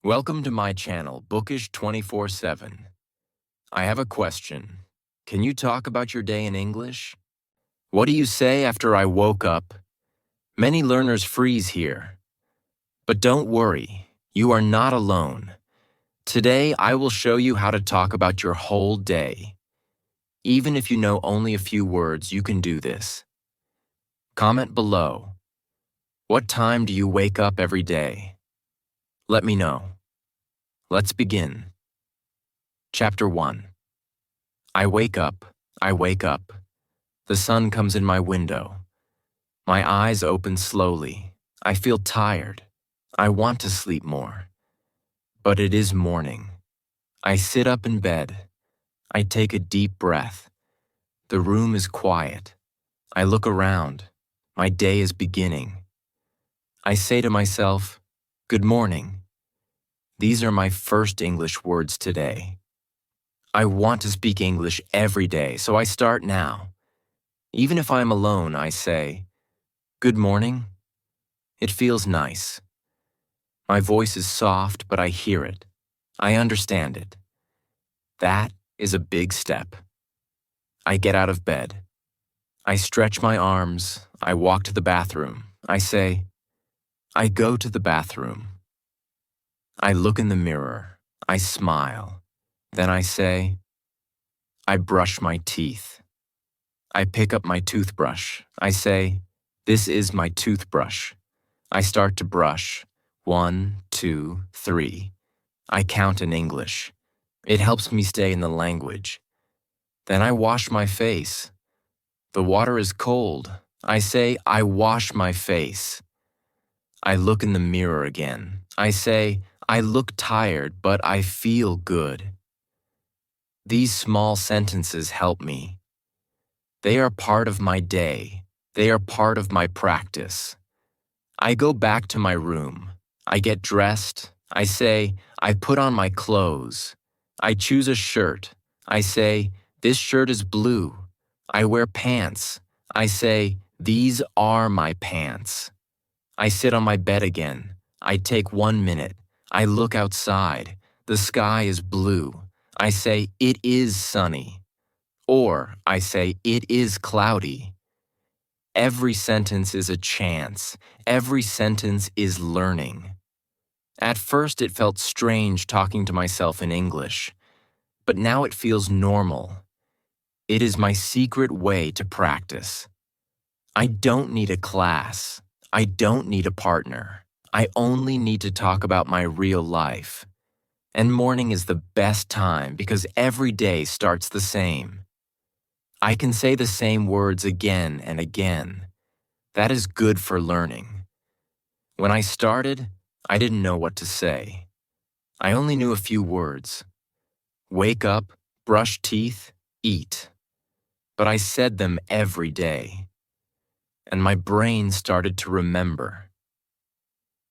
Welcome to my channel, Bookish 24/7. I have a question. Can you talk about your day in English? What do you say after I woke up? Many learners freeze here. But don't worry, you are not alone. Today, I will show you how to talk about your whole day. Even if you know only a few words, you can do this. Comment below. What time do you wake up every day? Let me know. Let's begin. Chapter 1. I wake up. The sun comes in my window. My eyes open slowly. I feel tired. I want to sleep more. But it is morning. I sit up in bed. I take a deep breath. The room is quiet. I look around. My day is beginning. I say to myself, "Good morning." These are my first English words today. I want to speak English every day, so I start now. Even if I am alone, I say, "Good morning." It feels nice. My voice is soft, but I hear it. I understand it. That is a big step. I get out of bed. I stretch my arms. I walk to the bathroom. I say, "I go to the bathroom." I look in the mirror. I smile. Then I say, "I brush my teeth." I pick up my toothbrush. I say, "This is my toothbrush." I start to brush. 1, 2, 3. I count in English. It helps me stay in the language. Then I wash my face. The water is cold. I say, "I wash my face." I look in the mirror again. I say, "I look tired, but I feel good." These small sentences help me. They are part of my day. They are part of my practice. I go back to my room. I get dressed. I say, "I put on my clothes." I choose a shirt. I say, "This shirt is blue." I wear pants. I say, "These are my pants." I sit on my bed again. I take 1 minute. I look outside. The sky is blue. I say, "It is sunny." Or I say, "It is cloudy." Every sentence is a chance. Every sentence is learning. At first, it felt strange talking to myself in English, but now it feels normal. It is my secret way to practice. I don't need a class. I don't need a partner. I only need to talk about my real life. And morning is the best time because every day starts the same. I can say the same words again and again. That is good for learning. When I started, I didn't know what to say. I only knew a few words. Wake up, brush teeth, eat. But I said them every day. And my brain started to remember.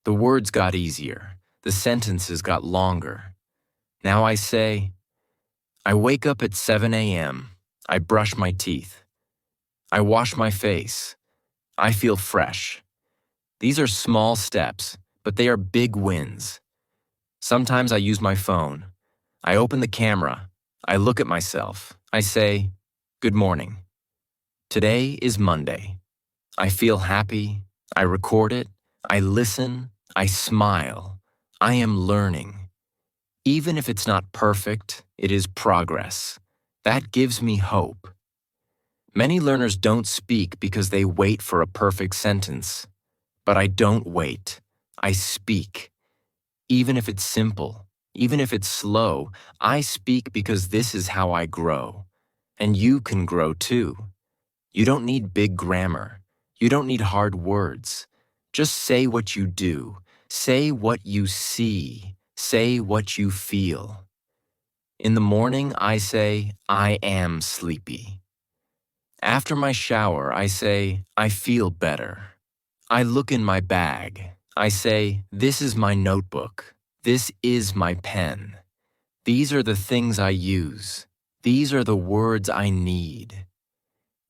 The words got easier. The sentences got longer. Now I say, I wake up at 7 a.m. I brush my teeth. I wash my face. I feel fresh. These are small steps, but they are big wins. Sometimes I use my phone. I open the camera. I look at myself. I say, "Good morning." Today is Monday. I feel happy. I record it. I listen. I smile. I am learning. Even if it's not perfect, it is progress. That gives me hope. Many learners don't speak because they wait for a perfect sentence. But I don't wait. I speak. Even if it's simple, even if it's slow, I speak because this is how I grow. And you can grow too. You don't need big grammar. You don't need hard words. Just say what you do. Say what you see. Say what you feel. In the morning, I say, "I am sleepy." After my shower, I say, "I feel better." I look in my bag. I say, "This is my notebook. This is my pen. These are the things I use. These are the words I need."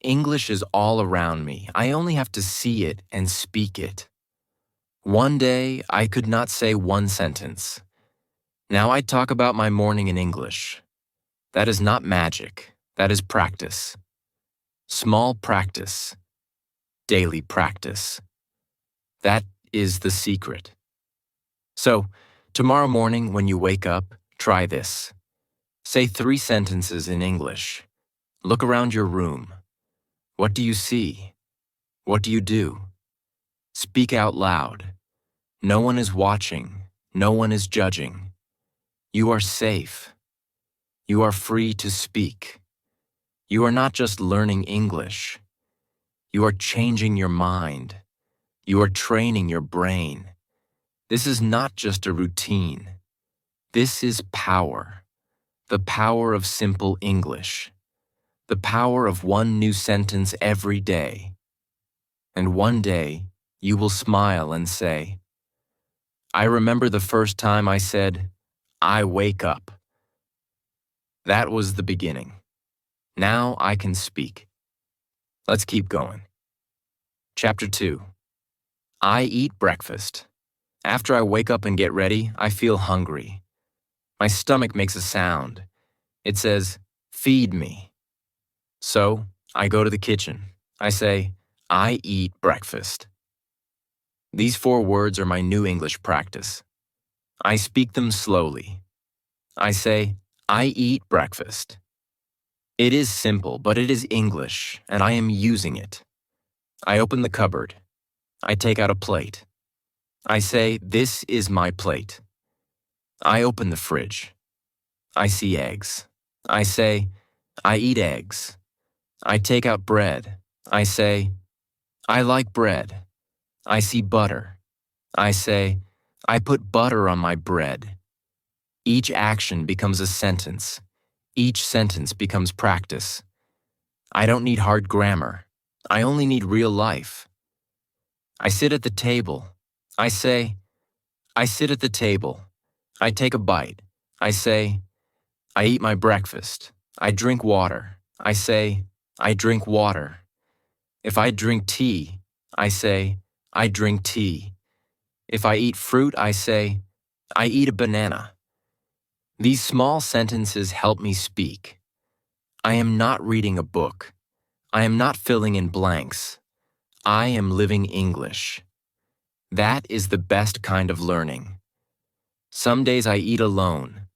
English is all around me. I only have to see it and speak it. One day, I could not say one sentence. Now I talk about my morning in English. That is not magic. That is practice. Small practice. Daily practice. That is the secret. So, tomorrow morning when you wake up, try this. Say 3 sentences in English. Look around your room. What do you see? What do you do? Speak out loud. No one is watching. No one is judging. You are safe. You are free to speak. You are not just learning English. You are changing your mind. You are training your brain. This is not just a routine. This is power. The power of simple English. The power of one new sentence every day. And one day, you will smile and say, I remember the first time I said, I wake up. That was the beginning. Now I can speak. Let's keep going. Chapter 2. I eat breakfast. After I wake up and get ready, I feel hungry. My stomach makes a sound. It says, feed me. So, I go to the kitchen. I say, I eat breakfast. These 4 words are my new English practice. I speak them slowly. I say, I eat breakfast. It is simple, but it is English, and I am using it. I open the cupboard. I take out a plate. I say, this is my plate. I open the fridge. I see eggs. I say, I eat eggs. I take out bread. I say, I like bread. I see butter. I say, I put butter on my bread. Each action becomes a sentence. Each sentence becomes practice. I don't need hard grammar. I only need real life. I sit at the table. I say, I sit at the table. I take a bite. I say, I eat my breakfast. I drink water. I say, I drink water. If I drink tea, I say, I drink tea. If I eat fruit, I say, I eat a banana. These small sentences help me speak. I am not reading a book. I am not filling in blanks. I am living English. That is the best kind of learning. Some days I eat alone.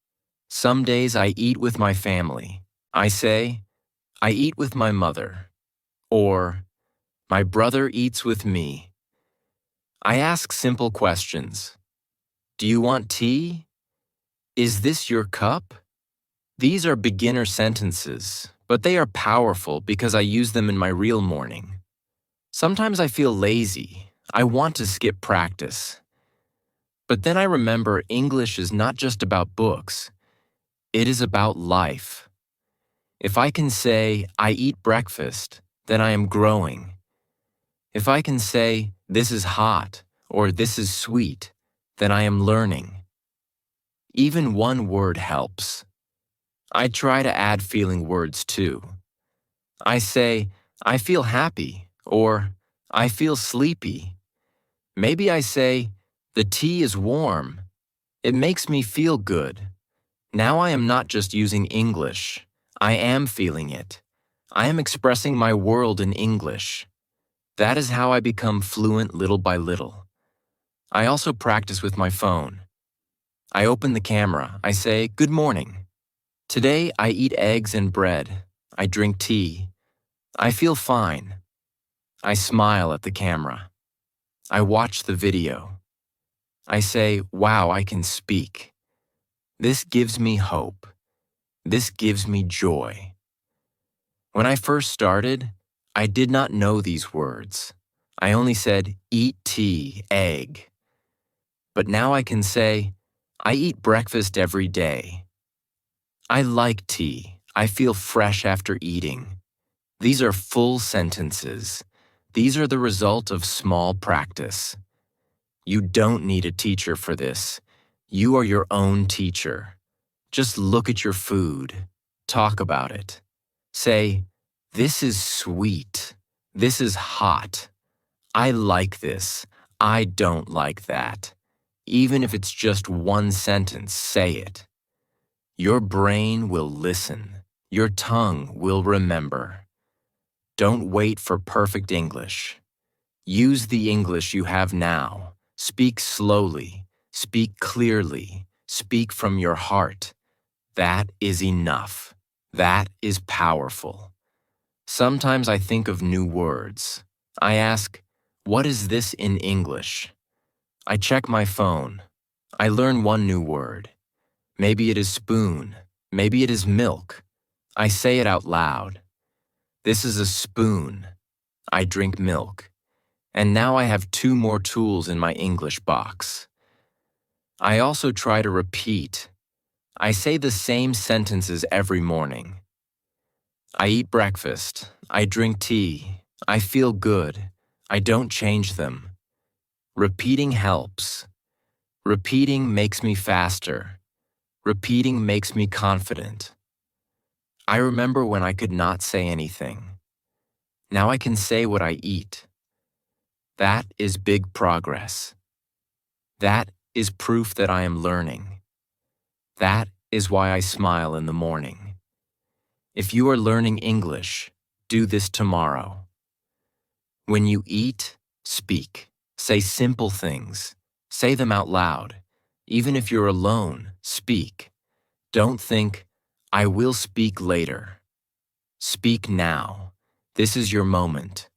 Some days I eat with my family. I say, I eat with my mother. Or, my brother eats with me. I ask simple questions. Do you want tea? Is this your cup? These are beginner sentences, but they are powerful because I use them in my real morning. Sometimes I feel lazy. I want to skip practice. But then I remember English is not just about books. It is about life. If I can say, I eat breakfast, then I am growing. If I can say, this is hot, or this is sweet, then I am learning. Even one word helps. I try to add feeling words too. I say, I feel happy, or I feel sleepy. Maybe I say, the tea is warm. It makes me feel good. Now I am not just using English. I am feeling it. I am expressing my world in English. That is how I become fluent little by little. I also practice with my phone. I open the camera. I say, good morning. Today I eat eggs and bread. I drink tea. I feel fine. I smile at the camera. I watch the video. I say, wow, I can speak. This gives me hope. This gives me joy. When I first started, I did not know these words. I only said, eat tea, egg. But now I can say, I eat breakfast every day. I like tea. I feel fresh after eating. These are full sentences. These are the result of small practice. You don't need a teacher for this. You are your own teacher. Just look at your food. Talk about it. Say, this is sweet. This is hot. I like this. I don't like that. Even if it's just one sentence, say it. Your brain will listen. Your tongue will remember. Don't wait for perfect English. Use the English you have now. Speak slowly. Speak clearly. Speak from your heart. That is enough. That is powerful. Sometimes I think of new words. I ask, what is this in English? I check my phone. I learn one new word. Maybe it is spoon. Maybe it is milk. I say it out loud. This is a spoon. I drink milk. And now I have 2 more tools in my English box. I also try to repeat. I say the same sentences every morning. I eat breakfast. I drink tea. I feel good. I don't change them. Repeating helps. Repeating makes me faster. Repeating makes me confident. I remember when I could not say anything. Now I can say what I eat. That is big progress. That is proof that I am learning. That is why I smile in the morning. If you are learning English, do this tomorrow. When you eat, speak. Say simple things. Say them out loud. Even if you're alone, speak. Don't think, I will speak later. Speak now. This is your moment.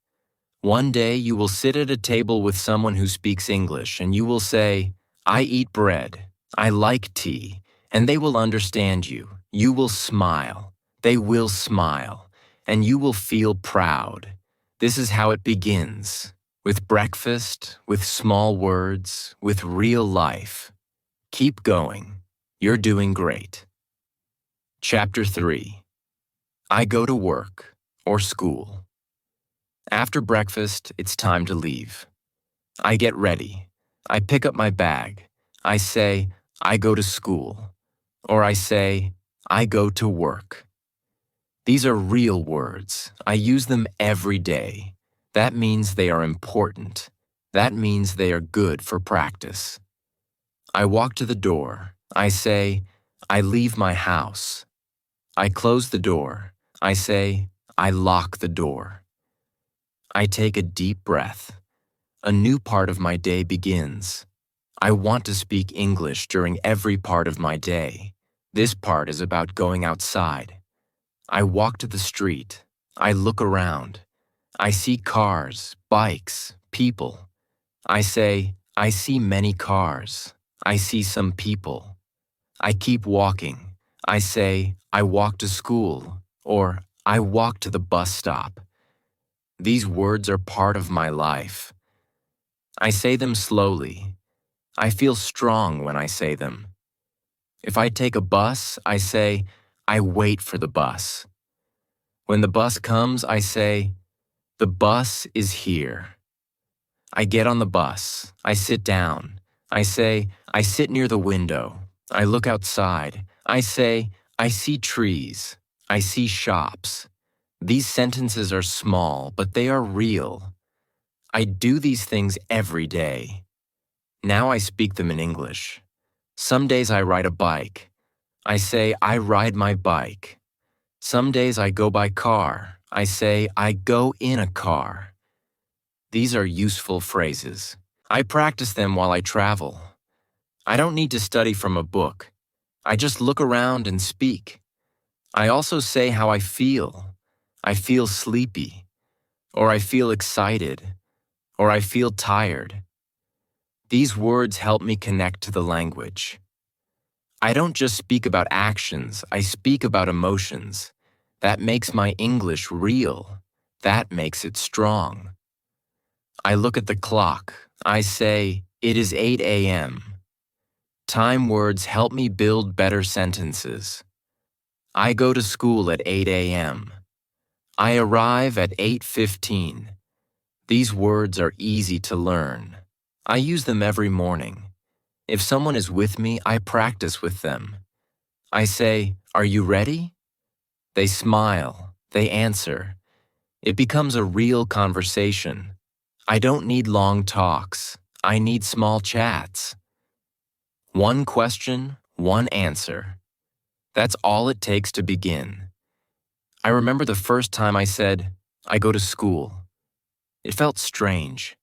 One day you will sit at a table with someone who speaks English and you will say, I eat bread. I like tea. And they will understand you. You will smile. They will smile. And you will feel proud. This is how it begins. With breakfast, with small words, with real life. Keep going. You're doing great. Chapter 3. I go to work or school. After breakfast, it's time to leave. I get ready. I pick up my bag. I say, I go to school. Or I say, I go to work. These are real words. I use them every day. That means they are important. That means they are good for practice. I walk to the door. I say, I leave my house. I close the door. I say, I lock the door. I take a deep breath. A new part of my day begins. I want to speak English during every part of my day. This part is about going outside. I walk to the street. I look around. I see cars, bikes, people. I say, I see many cars. I see some people. I keep walking. I say, I walk to school, or I walk to the bus stop. These words are part of my life. I say them slowly. I feel strong when I say them. If I take a bus, I say, I wait for the bus. When the bus comes, I say, the bus is here. I get on the bus. I sit down. I say, I sit near the window. I look outside. I say, I see trees. I see shops. These sentences are small, but they are real. I do these things every day. Now I speak them in English. Some days I ride a bike. I say, I ride my bike. Some days I go by car. I say, I go in a car. These are useful phrases. I practice them while I travel. I don't need to study from a book. I just look around and speak. I also say how I feel. I feel sleepy, or I feel excited, or I feel tired. These words help me connect to the language. I don't just speak about actions, I speak about emotions. That makes my English real. That makes it strong. I look at the clock. I say, it is 8 a.m. Time words help me build better sentences. I go to school at 8 a.m. I arrive at 8:15. These words are easy to learn. I use them every morning. If someone is with me, I practice with them. I say, are you ready? They smile. They answer. It becomes a real conversation. I don't need long talks. I need small chats. One question, one answer. That's all it takes to begin. I remember the first time I said, I go to school. It felt strange.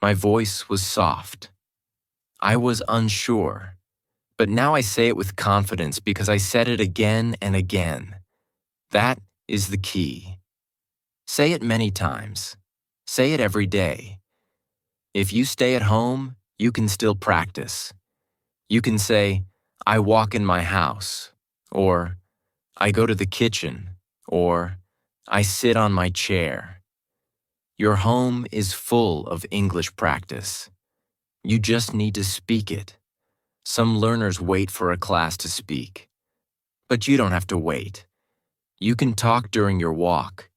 My voice was soft. I was unsure. But now I say it with confidence because I said it again and again. That is the key. Say it many times. Say it every day. If you stay at home, you can still practice. You can say, I walk in my house, or I go to the kitchen, or I sit on my chair. Your home is full of English practice. You just need to speak it. Some learners wait for a class to speak. But you don't have to wait. You can talk during your walk.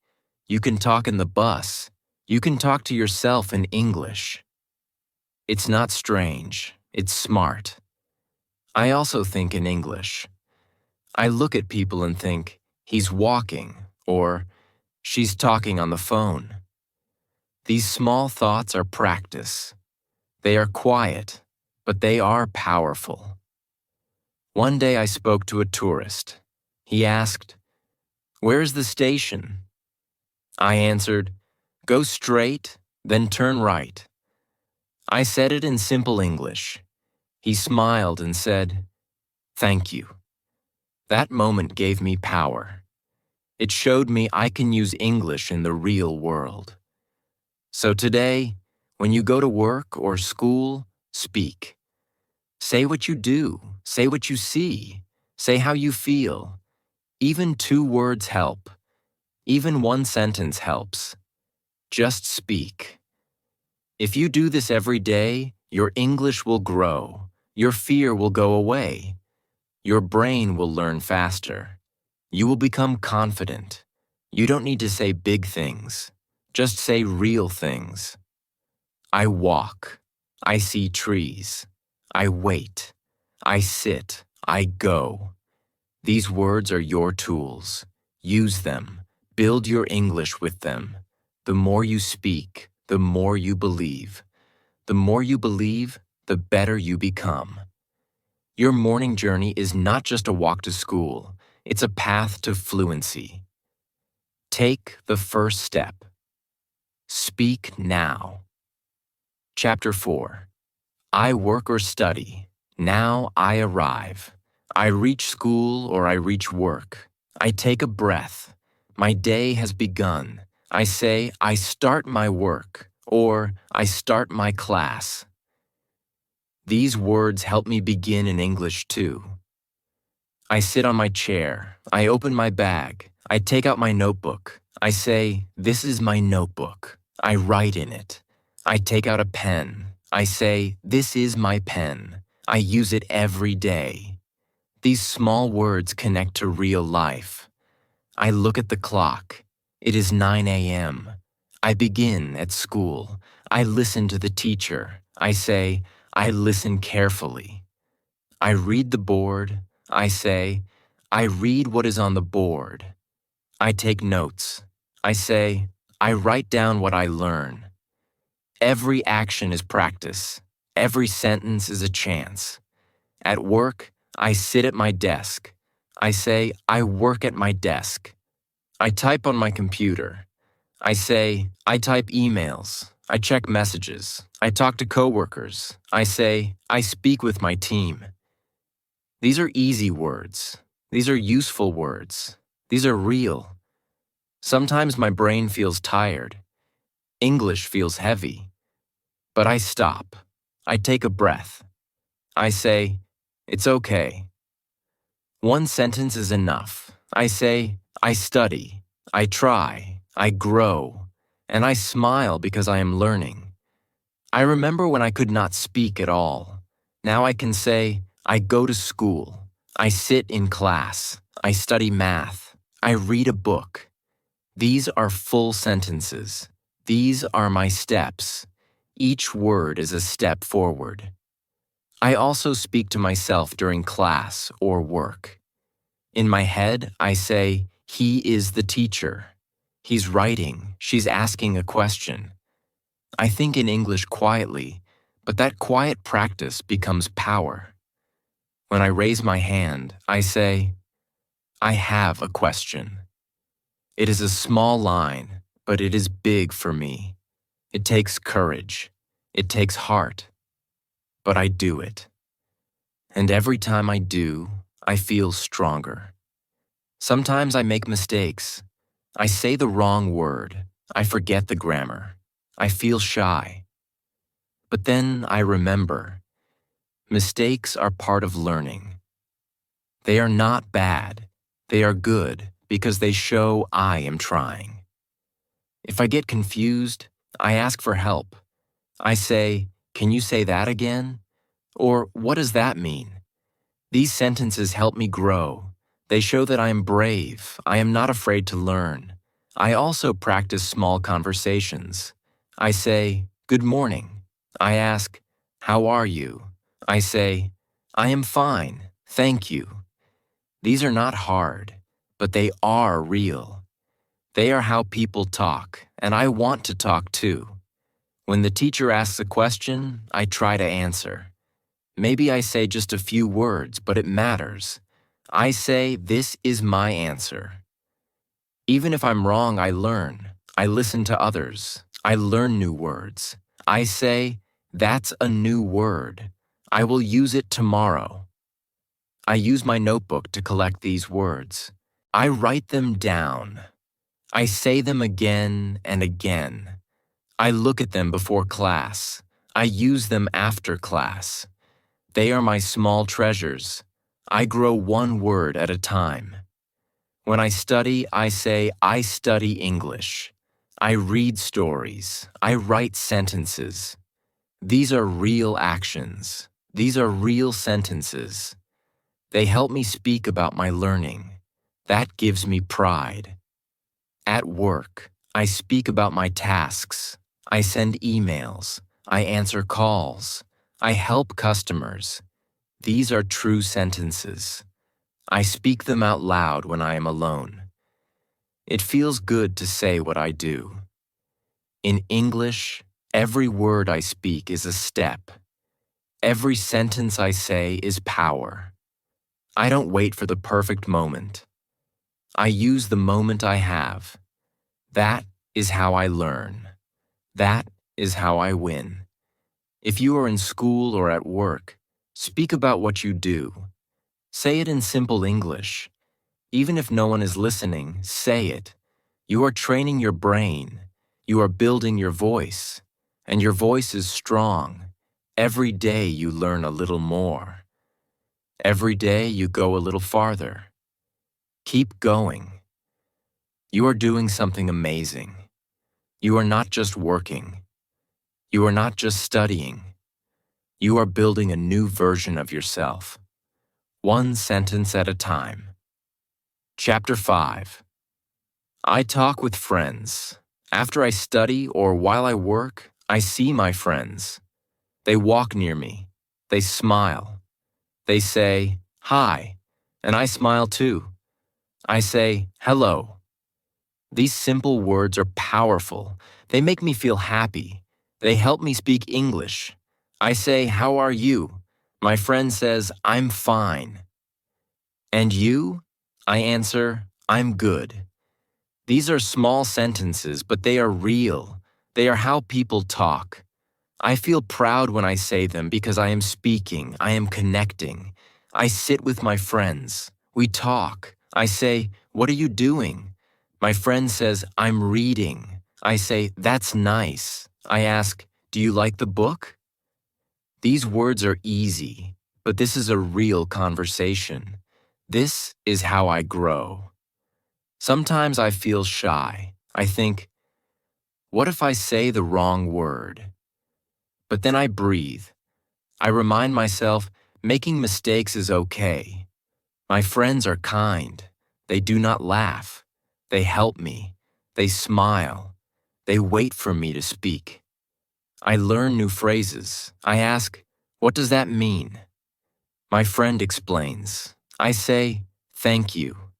You can talk in the bus. You can talk to yourself in English. It's not strange. It's smart. I also think in English. I look at people and think, he's walking, or she's talking on the phone. These small thoughts are practice. They are quiet, but they are powerful. One day I spoke to a tourist. He asked, "Where's the station?" I answered, "Go straight, then turn right." I said it in simple English. He smiled and said, "Thank you." That moment gave me power. It showed me I can use English in the real world. So today, when you go to work or school, speak. Say what you do. Say what you see. Say how you feel. Even 2 words help. Even 1 sentence helps. Just speak. If you do this every day, your English will grow. Your fear will go away. Your brain will learn faster. You will become confident. You don't need to say big things. Just say real things. I walk. I see trees. I wait. I sit. I go. These words are your tools. Use them. Build your English with them. The more you speak, the more you believe. The more you believe, the better you become. Your morning journey is not just a walk to school. It's a path to fluency. Take the first step. Speak now. Chapter 4. I work or study. Now I arrive. I reach school or I reach work. I take a breath. My day has begun. I say, I start my work, or I start my class. These words help me begin in English too. I sit on my chair. I open my bag. I take out my notebook. I say, this is my notebook. I write in it. I take out a pen. I say, this is my pen. I use it every day. These small words connect to real life. I look at the clock. It is 9 a.m. I begin at school. I listen to the teacher. I say, I listen carefully. I read the board. I say, I read what is on the board. I take notes. I say, I write down what I learn. Every action is practice. Every sentence is a chance. At work, I sit at my desk. I say, I work at my desk. I type on my computer. I say, I type emails. I check messages. I talk to coworkers. I say, I speak with my team. These are easy words. These are useful words. These are real. Sometimes my brain feels tired. English feels heavy. But I stop. I take a breath. I say, it's okay. 1 sentence is enough. I say, I study. I try. I grow. And I smile because I am learning. I remember when I could not speak at all. Now I can say, I go to school. I sit in class. I study math. I read a book. These are full sentences. These are my steps. Each word is a step forward. I also speak to myself during class or work. In my head, I say, he is the teacher. He's writing. She's asking a question. I think in English quietly, but that quiet practice becomes power. When I raise my hand, I say, I have a question. It is a small line, but it is big for me. It takes courage. It takes heart. But I do it. And every time I do, I feel stronger. Sometimes I make mistakes. I say the wrong word. I forget the grammar. I feel shy. But then I remember, mistakes are part of learning. They are not bad. They are good because they show I am trying. If I get confused, I ask for help. I say, "Can you say that again?" Or, "What does that mean?" These sentences help me grow. They show that I am brave. I am not afraid to learn. I also practice small conversations. I say, "Good morning." I ask, "How are you?" I say, "I am fine, thank you." These are not hard, but they are real. They are how people talk, and I want to talk too. When the teacher asks a question, I try to answer. Maybe I say just a few words, but it matters. I say, "This is my answer." Even if I'm wrong, I learn. I listen to others. I learn new words. I say, "That's a new word. I will use it tomorrow." I use my notebook to collect these words. I write them down. I say them again and again. I look at them before class. I use them after class. They are my small treasures. I grow one word at a time. When I study, I say, "I study English." I read stories. I write sentences. These are real actions. These are real sentences. They help me speak about my learning. That gives me pride. At work, I speak about my tasks. I send emails. I answer calls. I help customers. These are true sentences. I speak them out loud when I am alone. It feels good to say what I do. In English, every word I speak is a step. Every sentence I say is power. I don't wait for the perfect moment. I use the moment I have. That is how I learn. That is how I win. If you are in school or at work, speak about what you do. Say it in simple English. Even if no one is listening, say it. You are training your brain. You are building your voice. And your voice is strong. Every day you learn a little more. Every day you go a little farther. Keep going. You are doing something amazing. You are not just working. You are not just studying. You are building a new version of yourself. One sentence at a time. Chapter 5. I talk with friends. After I study or while I work, I see my friends. They walk near me. They smile. They say, "Hi," and I smile too. I say, "Hello." These simple words are powerful. They make me feel happy. They help me speak English. I say, "How are you?" My friend says, "I'm fine." "And you?" I answer, "I'm good." These are small sentences, but they are real. They are how people talk. I feel proud when I say them because I am speaking, I am connecting. I sit with my friends. We talk. I say, "What are you doing?" My friend says, "I'm reading." I say, "That's nice." I ask, "Do you like the book?" These words are easy, but this is a real conversation. This is how I grow. Sometimes I feel shy. I think, what if I say the wrong word? But then I breathe. I remind myself making mistakes is okay. My friends are kind. They do not laugh. They help me. They smile. They wait for me to speak. I learn new phrases. I ask, "What does that mean?" My friend explains. I say, "Thank you."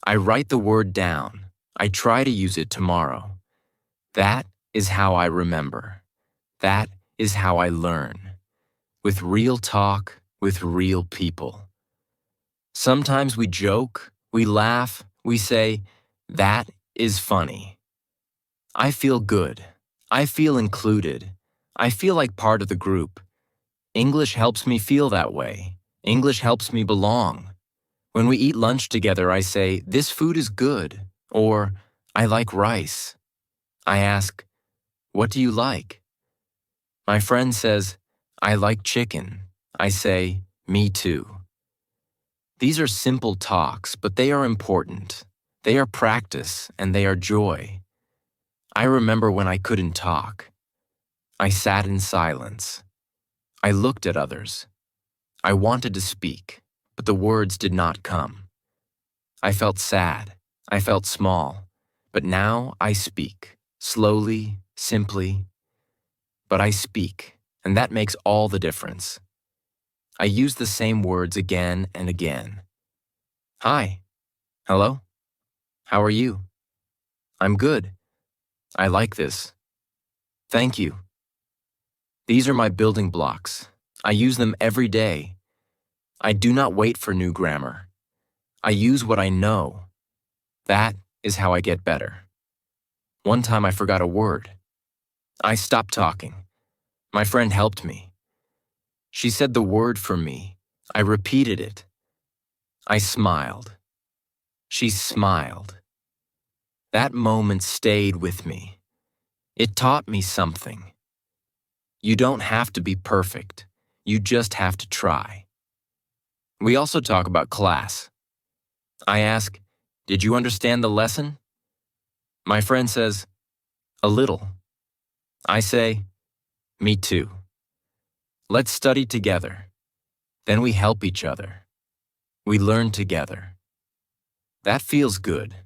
I write the word down. I try to use it tomorrow. That is how I remember. That is how I learn. With real talk, with real people. Sometimes we joke, we laugh, we say, "That is funny." I feel good. I feel included. I feel like part of the group. English helps me feel that way. English helps me belong. When we eat lunch together, I say, "This food is good," or "I like rice." I ask, "What do you like?" My friend says, "I like chicken." I say, "Me too." These are simple talks, but they are important. They are practice, and they are joy. I remember when I couldn't talk. I sat in silence. I looked at others. I wanted to speak, but the words did not come. I felt sad. I felt small. But now I speak, slowly, simply. But I speak, and that makes all the difference. I use the same words again and again. Hi. Hello. How are you? I'm good. I like this. Thank you. These are my building blocks. I use them every day. I do not wait for new grammar. I use what I know. That is how I get better. One time I forgot a word. I stopped talking. My friend helped me. She said the word for me. I repeated it. I smiled. She smiled. That moment stayed with me. It taught me something. You don't have to be perfect. You just have to try. We also talk about class. I ask, "Did you understand the lesson?" My friend says, "A little." I say, "Me too." Let's study together. Then we help each other. We learn together. That feels good.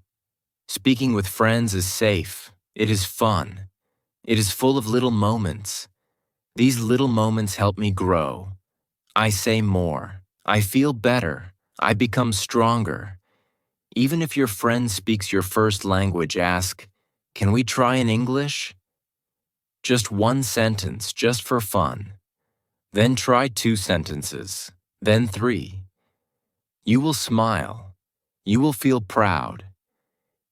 Speaking with friends is safe. It is fun. It is full of little moments. These little moments help me grow. I say more. I feel better. I become stronger. Even if your friend speaks your first language, ask, "Can we try in English?" Just one sentence, just for fun. Then try 2 sentences, then 3. You will smile. You will feel proud.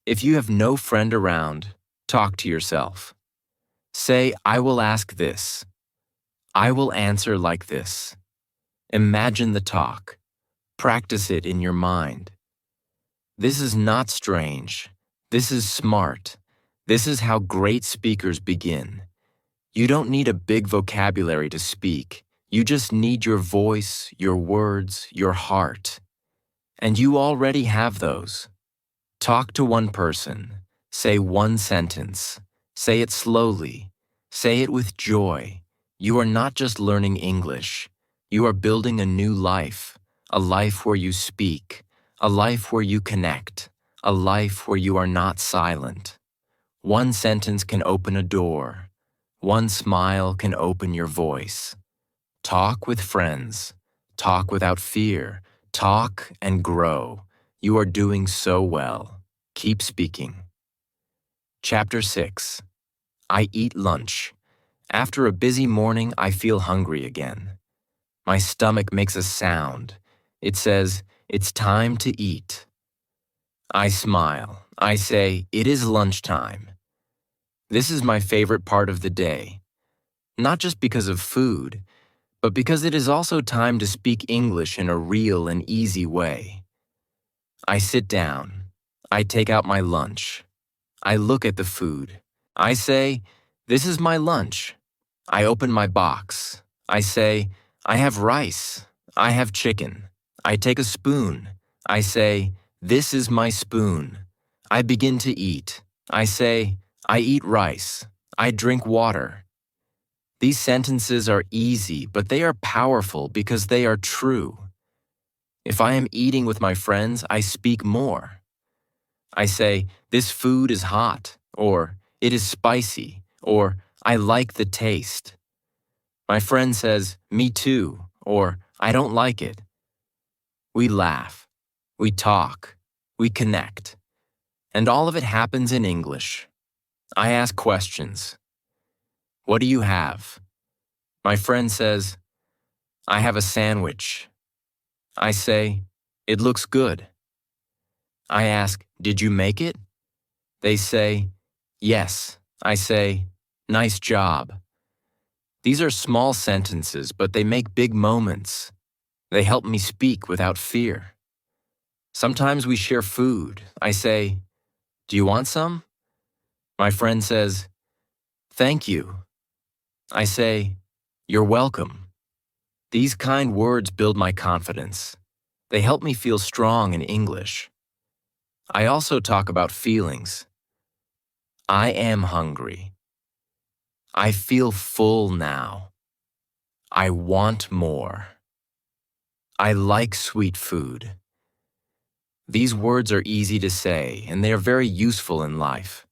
If you have no friend around, talk to yourself. Say, "I will ask this." "I will answer like this." Imagine the talk. Practice it in your mind. This is not strange. This is smart. This is how great speakers begin. You don't need a big vocabulary to speak. You just need your voice, your words, your heart. And you already have those. Talk to one person. Say one sentence. Say it slowly. Say it with joy. You are not just learning English. You are building a new life, a life where you speak, a life where you connect, a life where you are not silent. One sentence can open a door. One smile can open your voice. Talk with friends. Talk without fear. Talk and grow. You are doing so well. Keep speaking. Chapter 6. I eat lunch. After a busy morning, I feel hungry again. My stomach makes a sound. It says, "It's time to eat." I smile. I say, "It is lunchtime." This is my favorite part of the day. Not just because of food, but because it is also time to speak English in a real and easy way. I sit down. I take out my lunch. I look at the food. I say, "This is my lunch." I open my box. I say, "I have rice. I have chicken." I take a spoon. I say, "This is my spoon." I begin to eat. I say, "I eat rice. I drink water." These sentences are easy, but they are powerful because they are true. If I am eating with my friends, I speak more. I say, "This food is hot," or "It is spicy," or "I like the taste." My friend says, "Me too," or "I don't like it." We laugh. We talk. We connect. And all of it happens in English. I ask questions. "What do you have?" My friend says, I have a sandwich. I say, it looks good. I ask, did you make it? They say, yes. I say, nice job. These are small sentences, but they make big moments. They help me speak without fear. Sometimes we share food. I say, do you want some? My friend says, thank you. I say, you're welcome. These kind words build my confidence. They help me feel strong in English. I also talk about feelings. I am hungry. I feel full now. I want more. I like sweet food. These words are easy to say, and they are very useful in life.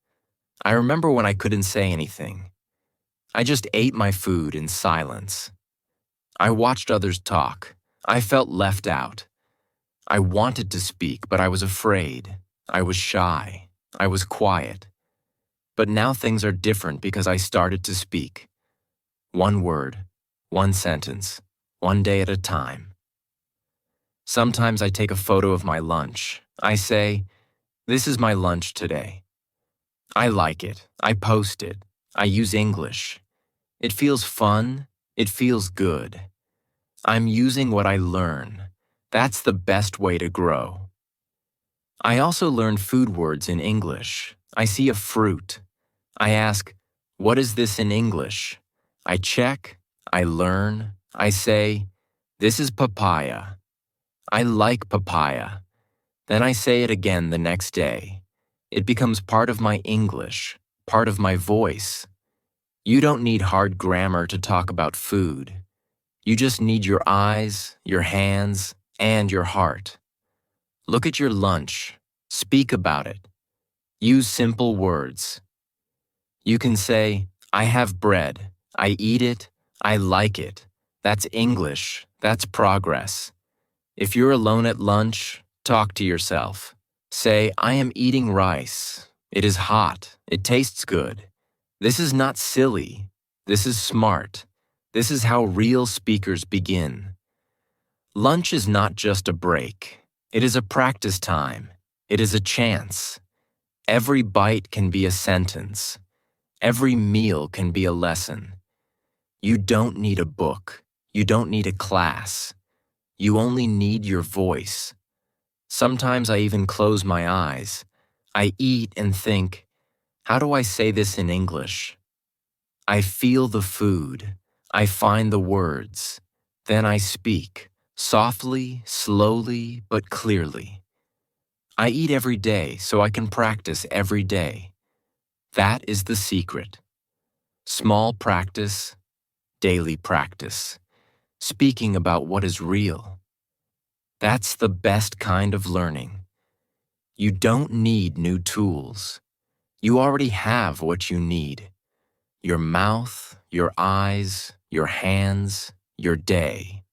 I remember when I couldn't say anything. I just ate my food in silence. I watched others talk. I felt left out. I wanted to speak, but I was afraid. I was shy. I was quiet. But now things are different because I started to speak. One word, one sentence, one day at a time. Sometimes I take a photo of my lunch. I say, this is my lunch today. I like it. I post it. I use English. It feels fun. It feels good. I'm using what I learn. That's the best way to grow. I also learn food words in English. I see a fruit. I ask, what is this in English? I check. I learn. I say, this is papaya. I like papaya. Then I say it again the next day. It becomes part of my English, part of my voice. You don't need hard grammar to talk about food. You just need your eyes, your hands, and your heart. Look at your lunch. Speak about it. Use simple words. You can say, I have bread. I eat it. I like it. That's English. That's progress. If you're alone at lunch, talk to yourself. Say, I am eating rice. It is hot. It tastes good. This is not silly. This is smart. This is how real speakers begin. Lunch is not just a break. It is a practice time. It is a chance. Every bite can be a sentence. Every meal can be a lesson. You don't need a book. You don't need a class. You only need your voice. Sometimes I even close my eyes. I eat and think, how do I say this in English? I feel the food. I find the words. Then I speak, softly, slowly, but clearly. I eat every day so I can practice every day. That is the secret. Small practice, daily practice. Speaking about what is real. That's the best kind of learning. You don't need new tools. You already have what you need. Your mouth, your eyes, your hands, your day.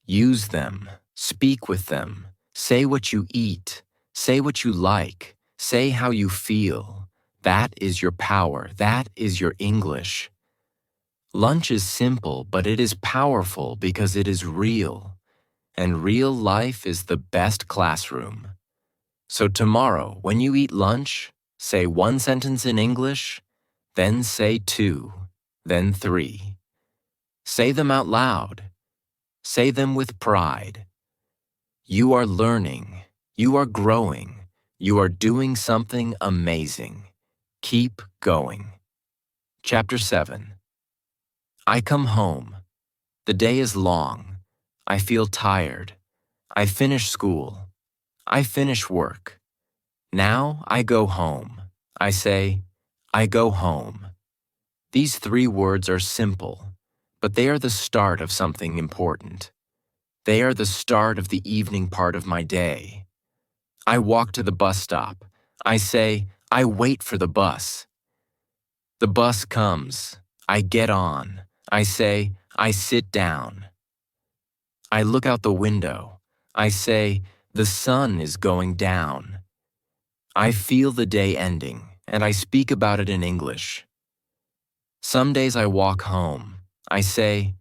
Use them. Speak with them. Say what you eat. Say what you like. Say how you feel. That is your power. That is your English. Lunch is simple, but it is powerful because it is real. And real life is the best classroom. So tomorrow, when you eat lunch, say one sentence in English, then say two, then three. Say them out loud. Say them with pride. You are learning. You are growing. You are doing something amazing. Keep going. Chapter 7. I come home. The day is long. I feel tired. I finish school. I finish work. Now I go home. I say, I go home. These 3 words are simple, but they are the start of something important. They are the start of the evening part of my day. I walk to the bus stop. I say, I wait for the bus. The bus comes. I get on. I say, I sit down. I look out the window. I say, the sun is going down. I feel the day ending, and I speak about it in English. Some days I walk home. I say,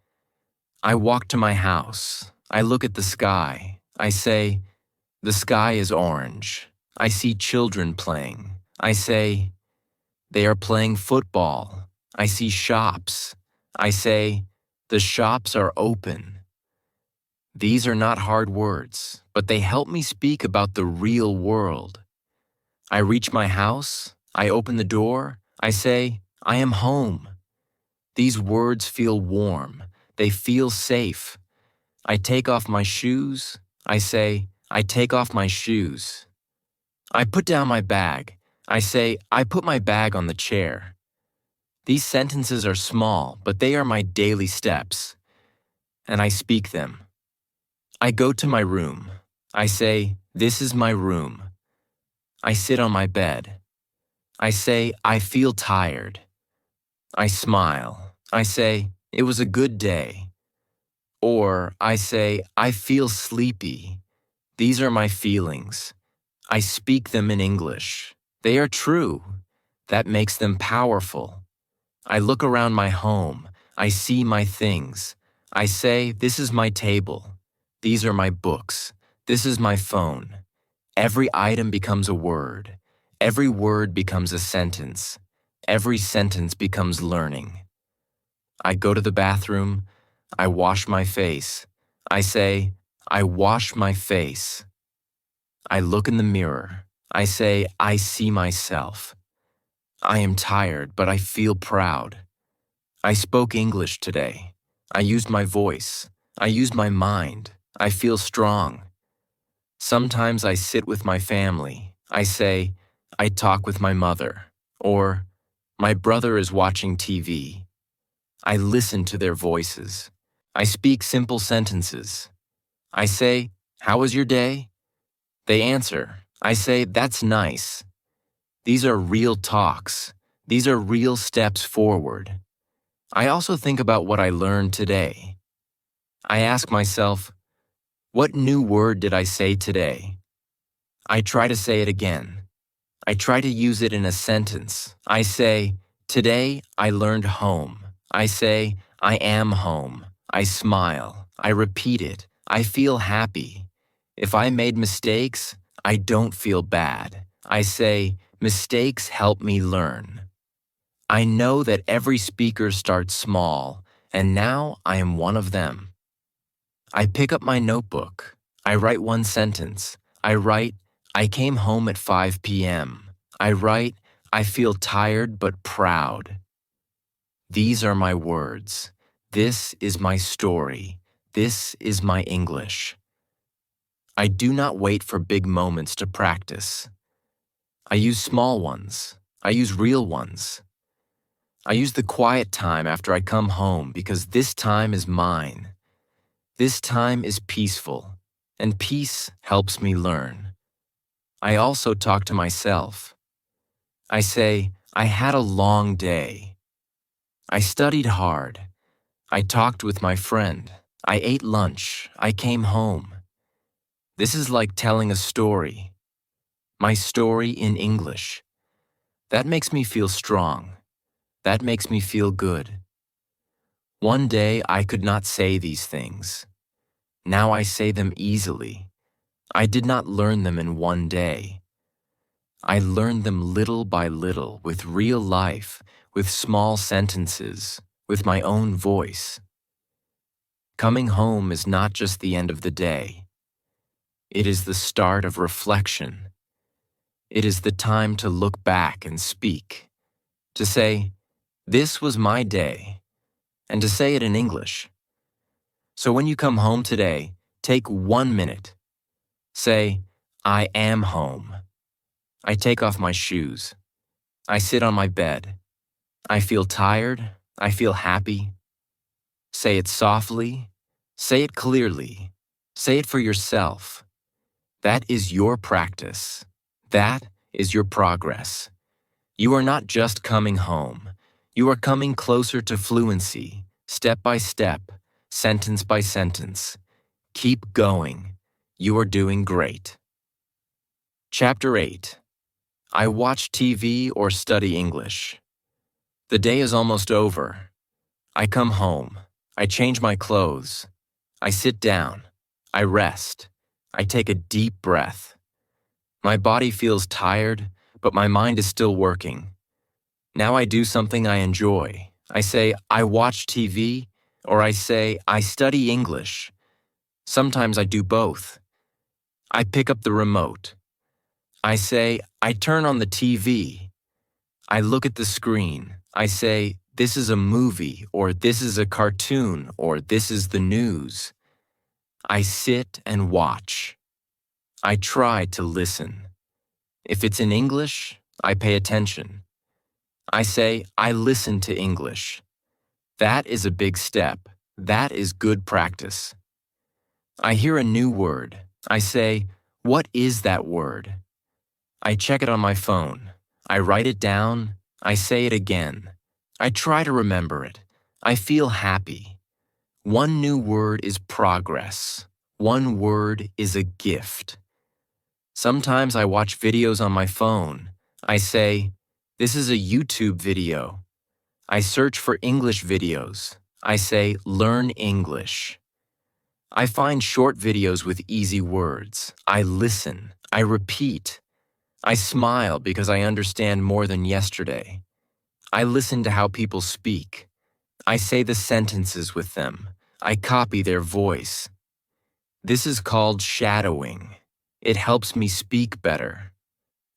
I walk to my house. I look at the sky. I say, the sky is orange. I see children playing. I say, they are playing football. I see shops. I say, the shops are open. These are not hard words, but they help me speak about the real world. I reach my house. I open the door. I say, I am home. These words feel warm. They feel safe. I take off my shoes. I say, I take off my shoes. I put down my bag. I say, I put my bag on the chair. These sentences are small, but they are my daily steps, and I speak them. I go to my room. I say, this is my room. I sit on my bed. I say, I feel tired. I smile. I say, it was a good day. Or I say, I feel sleepy. These are my feelings. I speak them in English. They are true. That makes them powerful. I look around my home. I see my things. I say, this is my table. These are my books. This is my phone. Every item becomes a word. Every word becomes a sentence. Every sentence becomes learning. I go to the bathroom. I wash my face. I say, I wash my face. I look in the mirror. I say, I see myself. I am tired, but I feel proud. I spoke English today. I used my voice. I used my mind. I feel strong. Sometimes I sit with my family. I say, I talk with my mother. Or, my brother is watching TV. I listen to their voices. I speak simple sentences. I say, how was your day? They answer. I say, that's nice. These are real talks. These are real steps forward. I also think about what I learned today. I ask myself, what new word did I say today? I try to say it again. I try to use it in a sentence. I say, today I learned home. I say, I am home. I smile. I repeat it. I feel happy. If I made mistakes, I don't feel bad. I say, mistakes help me learn. I know that every speaker starts small, and now I am one of them. I pick up my notebook. I write one sentence. I write, I came home at 5 p.m. I write, I feel tired but proud. These are my words. This is my story. This is my English. I do not wait for big moments to practice. I use small ones. I use real ones. I use the quiet time after I come home because this time is mine. This time is peaceful, and peace helps me learn. I also talk to myself. I say, I had a long day. I studied hard. I talked with my friend. I ate lunch. I came home. This is like telling a story. My story in English. That makes me feel strong. That makes me feel good. One day I could not say these things. Now I say them easily. I did not learn them in one day. I learned them little by little with real life, with small sentences, with my own voice. Coming home is not just the end of the day. It is the start of reflection. It is the time to look back and speak, to say, this was my day, and to say it in English. So when you come home today, take 1 minute. Say, I am home. I take off my shoes. I sit on my bed. I feel tired. I feel happy. Say it softly. Say it clearly. Say it for yourself. That is your practice. That is your progress. You are not just coming home. You are coming closer to fluency, step by step, sentence by sentence. Keep going. You are doing great. Chapter 8. I watch TV or study English. The day is almost over. I come home. I change my clothes. I sit down. I rest. I take a deep breath. My body feels tired, but my mind is still working. Now I do something I enjoy. I say, I watch TV, or I say, I study English. Sometimes I do both. I pick up the remote. I say, I turn on the TV. I look at the screen. I say, this is a movie, or this is a cartoon, or this is the news. I sit and watch. I try to listen. If it's in English, I pay attention. I say, I listen to English. That is a big step. That is good practice. I hear a new word. I say, what is that word? I check it on my phone. I write it down. I say it again. I try to remember it. I feel happy. One new word is progress. One word is a gift. Sometimes I watch videos on my phone. I say, this is a YouTube video. I search for English videos. I say, learn English. I find short videos with easy words. I listen. I repeat. I smile because I understand more than yesterday. I listen to how people speak. I say the sentences with them. I copy their voice. This is called shadowing. It helps me speak better.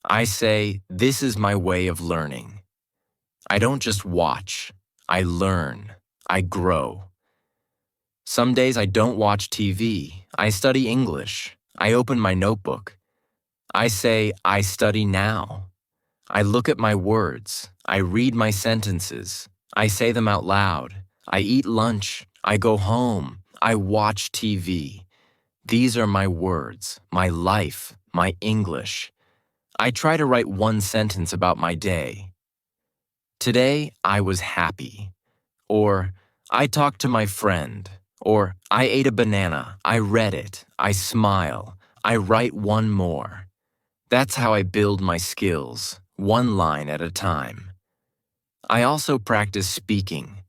I say, this is my way of learning. I don't just watch. I learn. I grow. Some days I don't watch TV. I study English. I open my notebook. I say, I study now. I look at my words. I read my sentences. I say them out loud. I eat lunch. I go home. I watch TV. These are my words, my life, my English. I try to write one sentence about my day. Today, I was happy. Or, I talked to my friend. Or, I ate a banana. I read it. I smile. I write one more. That's how I build my skills, one line at a time. I also practice speaking.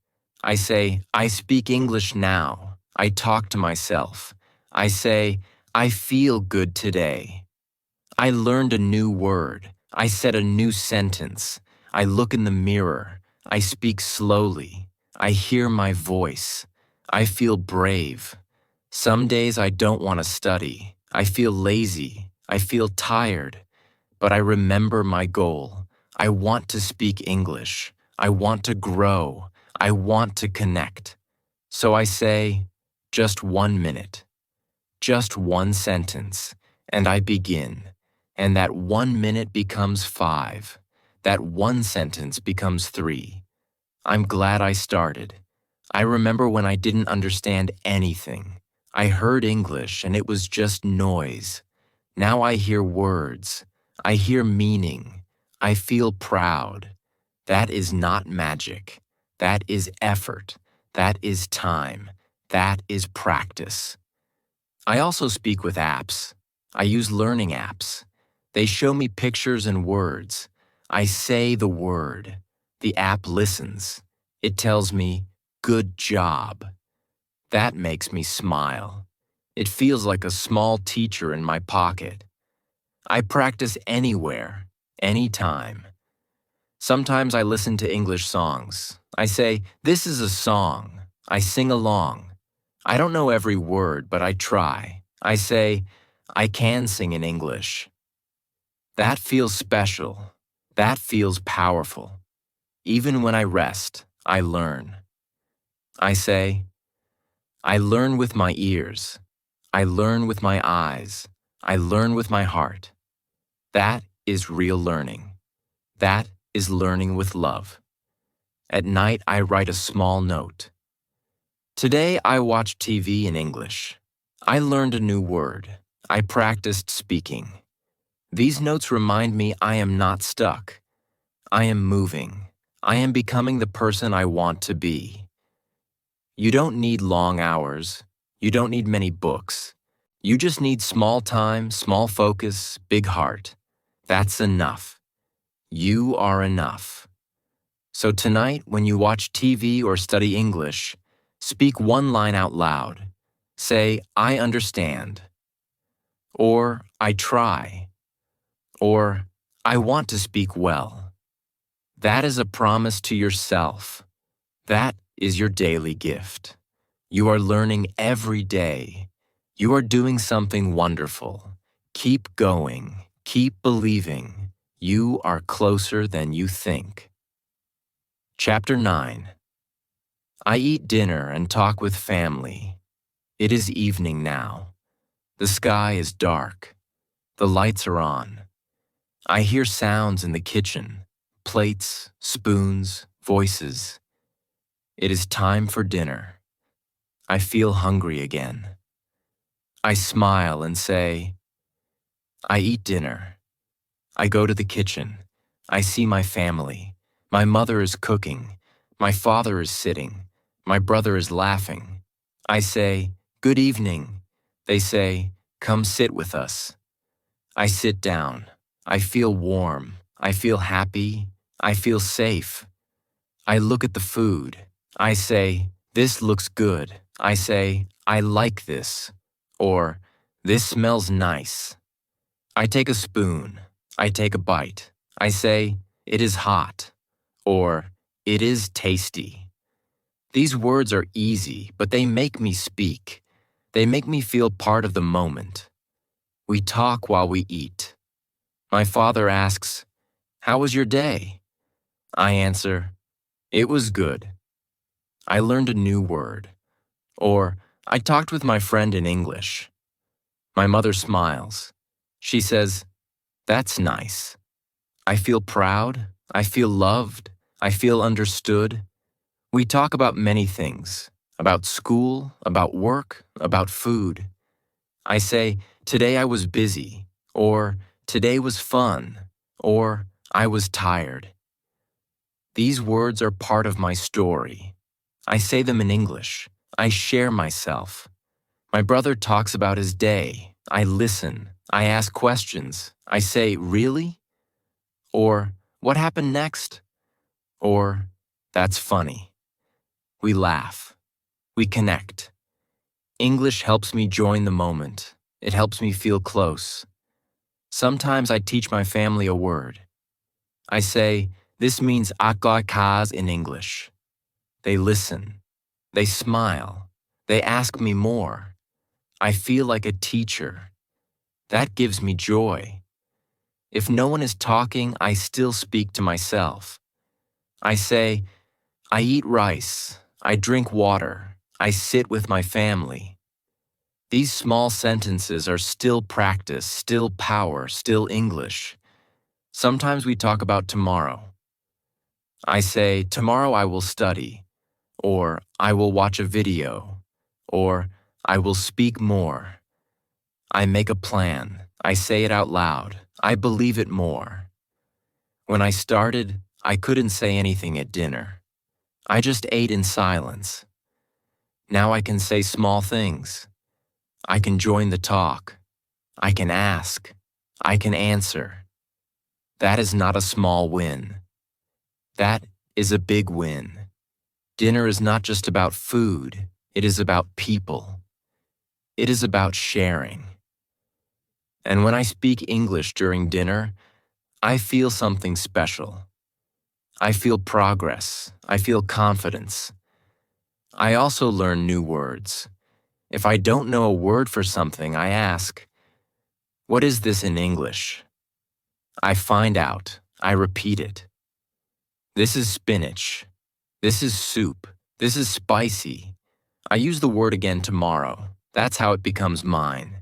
I say, I speak English now. I talk to myself. I say, I feel good today. I learned a new word. I said a new sentence. I look in the mirror. I speak slowly. I hear my voice. I feel brave. Some days I don't want to study. I feel lazy. I feel tired. But I remember my goal. I want to speak English. I want to grow. I want to connect. So I say, just 1 minute. Just one sentence, and I begin. And that 1 minute becomes 5. That one sentence becomes 3. I'm glad I started. I remember when I didn't understand anything. I heard English and it was just noise. Now I hear words. I hear meaning. I feel proud. That is not magic. That is effort. That is time. That is practice. I also speak with apps. I use learning apps. They show me pictures and words. I say the word. The app listens. It tells me, good job. That makes me smile. It feels like a small teacher in my pocket. I practice anywhere, anytime. Sometimes I listen to English songs. I say, this is a song. I sing along. I don't know every word, but I try. I say, I can sing in English. That feels special. That feels powerful. Even when I rest, I learn. I say, I learn with my ears. I learn with my eyes. I learn with my heart. That is real learning. That is learning with love. At night, I write a small note. Today, I watched TV in English. I learned a new word. I practiced speaking. These notes remind me I am not stuck. I am moving. I am becoming the person I want to be. You don't need long hours. You don't need many books. You just need small time, small focus, big heart. That's enough. You are enough. So tonight, when you watch TV or study English, Speak one line out loud. Say, I understand. Or, I try. Or, I want to speak well. That is a promise to yourself. That is your daily gift. You are learning every day. You are doing something wonderful. Keep going. Keep believing. You are closer than you think. Chapter 9. I eat dinner and talk with family. It is evening now. The sky is dark. The lights are on. I hear sounds in the kitchen. Plates, spoons, voices. It is time for dinner. I feel hungry again. I smile and say, I eat dinner. I go to the kitchen. I see my family. My mother is cooking. My father is sitting. My brother is laughing. I say, good evening. They say, come sit with us. I sit down. I feel warm. I feel happy. I feel safe. I look at the food. I say, this looks good. I say, I like this. Or, this smells nice. I take a spoon. I take a bite. I say, it is hot. Or, it is tasty. These words are easy, but they make me speak. They make me feel part of the moment. We talk while we eat. My father asks, how was your day? I answer, it was good. I learned a new word. Or, I talked with my friend in English. My mother smiles. She says, that's nice. I feel proud. I feel loved. I feel understood. We talk about many things. About school, about work, about food. I say, today I was busy. Or, today was fun. Or, I was tired. These words are part of my story. I say them in English. I share myself. My brother talks about his day. I listen. I ask questions. I say, really? Or, what happened next? Or, that's funny. We laugh. We connect. English helps me join the moment. It helps me feel close. Sometimes I teach my family a word. I say, this means akakaz in English. They listen. They smile. They ask me more. I feel like a teacher. That gives me joy. If no one is talking, I still speak to myself. I say, I eat rice. I drink water. I sit with my family. These small sentences are still practice, still power, still English. Sometimes we talk about tomorrow. I say, tomorrow I will study. Or, I will watch a video. Or, I will speak more. I make a plan. I say it out loud. I believe it more. When I started, I couldn't say anything at dinner. I just ate in silence. Now I can say small things. I can join the talk. I can ask. I can answer. That is not a small win. That is a big win. Dinner is not just about food. It is about people. It is about sharing. And when I speak English during dinner, I feel something special. I feel progress. I feel confidence. I also learn new words. If I don't know a word for something, I ask, what is this in English? I find out. I repeat it. This is spinach. This is soup. This is spicy. I use the word again tomorrow. That's how it becomes mine.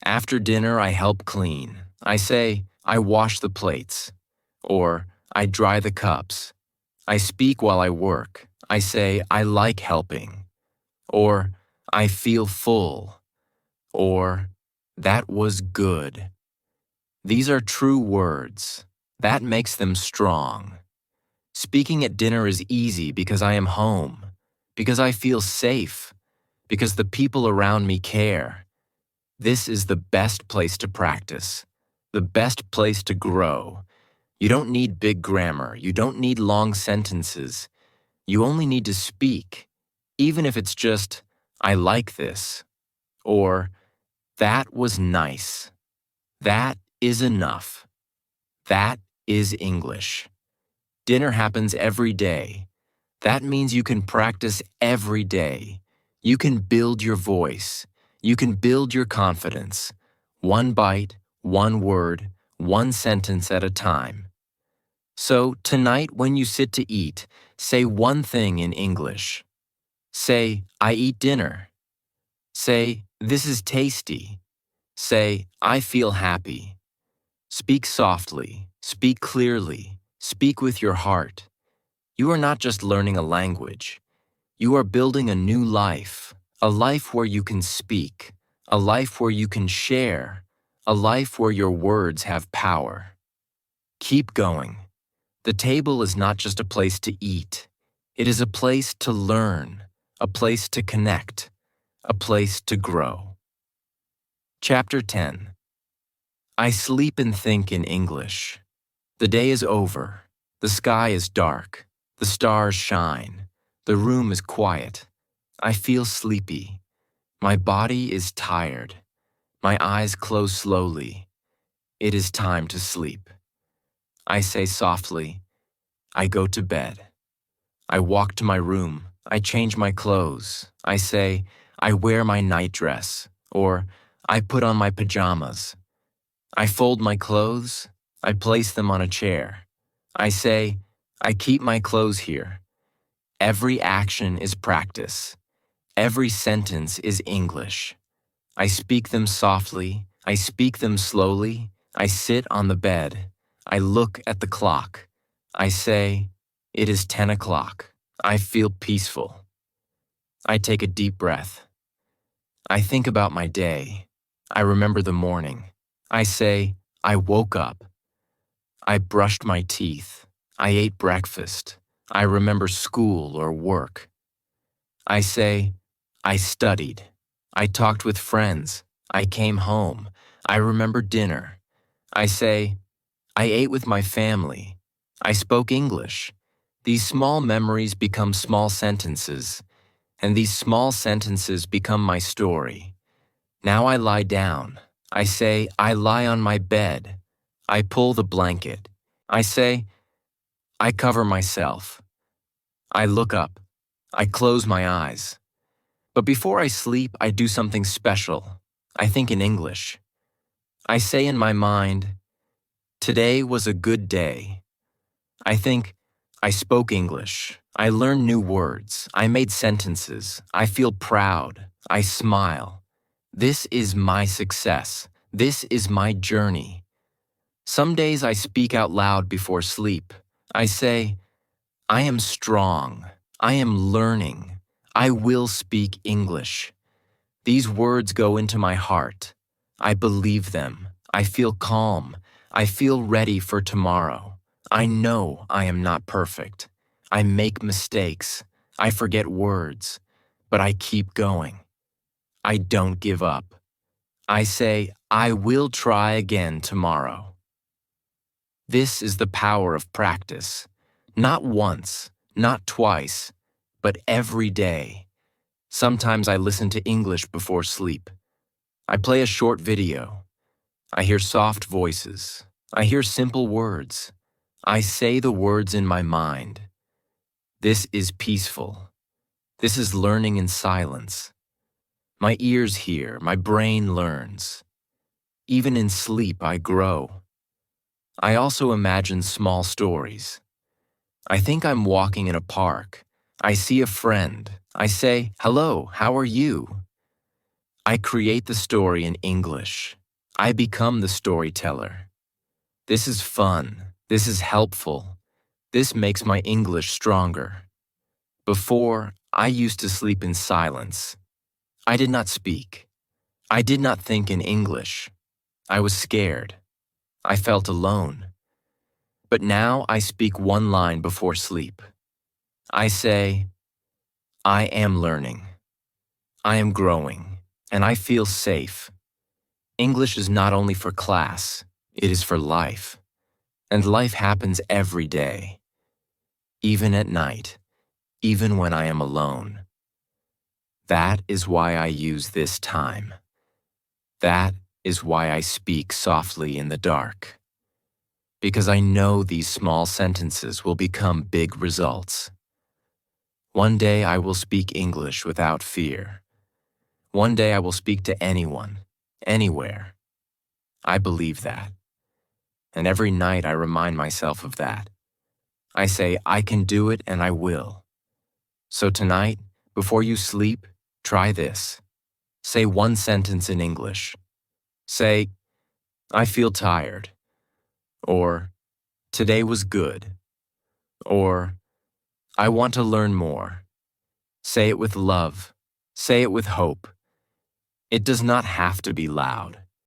After dinner, I help clean. I say, I wash the plates. Or, I dry the cups. I speak while I work. I say, I like helping. Or, I feel full. Or, that was good. These are true words. That makes them strong. Speaking at dinner is easy because I am home, because I feel safe, because the people around me care. This is the best place to practice, the best place to grow. You don't need big grammar. You don't need long sentences. You only need to speak. Even if it's just, I like this, or that was nice. That is enough. That is English. Dinner happens every day. That means you can practice every day. You can build your voice. You can build your confidence. One bite, one word, one sentence at a time. So tonight when you sit to eat, say one thing in English. Say, I eat dinner. Say, this is tasty. Say, I feel happy. Speak softly. Speak clearly. Speak with your heart. You are not just learning a language. You are building a new life, a life where you can speak, a life where you can share, a life where your words have power. Keep going. The table is not just a place to eat. It is a place to learn, a place to connect, a place to grow. Chapter 10. I sleep and think in English. The day is over. The sky is dark. The stars shine. The room is quiet. I feel sleepy. My body is tired. My eyes close slowly. It is time to sleep. I say softly, I go to bed. I walk to my room. I change my clothes. I say, I wear my nightdress, or I put on my pajamas. I fold my clothes. I place them on a chair. I say, I keep my clothes here. Every action is practice. Every sentence is English. I speak them softly. I speak them slowly. I sit on the bed. I look at the clock. I say, it is 10 o'clock. I feel peaceful. I take a deep breath. I think about my day. I remember the morning. I say, I woke up. I brushed my teeth. I ate breakfast. I remember school or work. I say, I studied. I talked with friends. I came home. I remember dinner. I say, I ate with my family. I spoke English. These small memories become small sentences, and these small sentences become my story. Now I lie down. I say, I lie on my bed. I pull the blanket. I say, I cover myself. I look up. I close my eyes. But before I sleep, I do something special. I think in English. I say in my mind, today was a good day. I think, I spoke English. I learned new words. I made sentences. I feel proud. I smile. This is my success. This is my journey. Some days I speak out loud before sleep. I say, I am strong. I am learning. I will speak English. These words go into my heart. I believe them. I feel calm. I feel ready for tomorrow. I know I am not perfect. I make mistakes. I forget words. But I keep going. I don't give up. I say, I will try again tomorrow. This is the power of practice. Not once, not twice, but every day. Sometimes I listen to English before sleep. I play a short video. I hear soft voices. I hear simple words. I say the words in my mind. This is peaceful. This is learning in silence. My ears hear, my brain learns. Even in sleep, I grow. I also imagine small stories. I think I'm walking in a park. I see a friend. I say, hello, how are you? I create the story in English. I become the storyteller. This is fun. This is helpful. This makes my English stronger. Before, I used to sleep in silence. I did not speak. I did not think in English. I was scared. I felt alone. But now I speak one line before sleep. I say, I am learning. I am growing, and I feel safe. English is not only for class, it is for life. And life happens every day, even at night, even when I am alone. That is why I use this time. That is why I speak softly in the dark. Because I know these small sentences will become big results. One day I will speak English without fear. One day I will speak to anyone, anywhere. I believe that. And every night I remind myself of that. I say, I can do it and I will. So tonight, before you sleep, try this. Say one sentence in English. Say, I feel tired. Or, today was good. Or, I want to learn more. Say it with love. Say it with hope. It does not have to be loud.